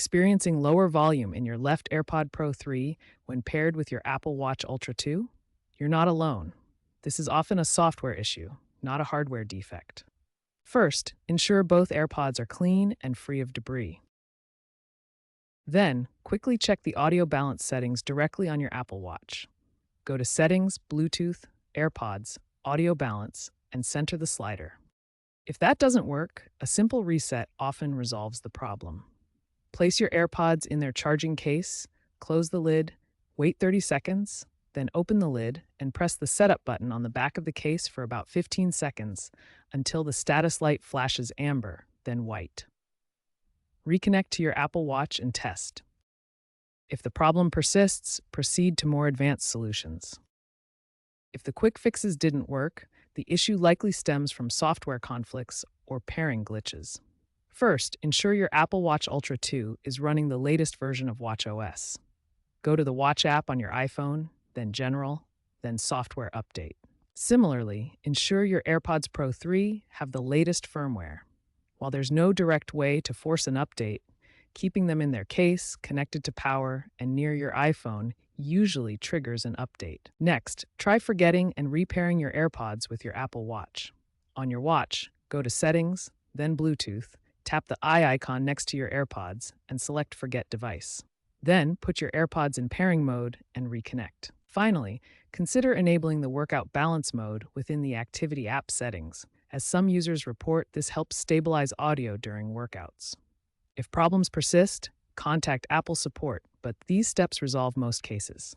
Experiencing lower volume in your left AirPod Pro 3 when paired with your Apple Watch Ultra 2? You're not alone. This is often a software issue, not a hardware defect. First, ensure both AirPods are clean and free of debris. Then, quickly check the audio balance settings directly on your Apple Watch. Go to Settings, Bluetooth, AirPods, Audio Balance, and center the slider. If that doesn't work, a simple reset often resolves the problem. Place your AirPods in their charging case, close the lid, wait 30 seconds, then open the lid and press the setup button on the back of the case for about 15 seconds until the status light flashes amber, then white. Reconnect to your Apple Watch and test. If the problem persists, proceed to more advanced solutions. If the quick fixes didn't work, the issue likely stems from software conflicts or pairing glitches. First, ensure your Apple Watch Ultra 2 is running the latest version of watchOS. Go to the Watch app on your iPhone, then General, then Software Update. Similarly, ensure your AirPods Pro 3 have the latest firmware. While there's no direct way to force an update, keeping them in their case, connected to power, and near your iPhone usually triggers an update. Next, try forgetting and repairing your AirPods with your Apple Watch. On your watch, go to Settings, then Bluetooth, tap the eye icon next to your AirPods, and select Forget Device. Then, put your AirPods in pairing mode and reconnect. Finally, consider enabling the workout balance mode within the Activity app settings. As some users report, this helps stabilize audio during workouts. If problems persist, contact Apple support, but these steps resolve most cases.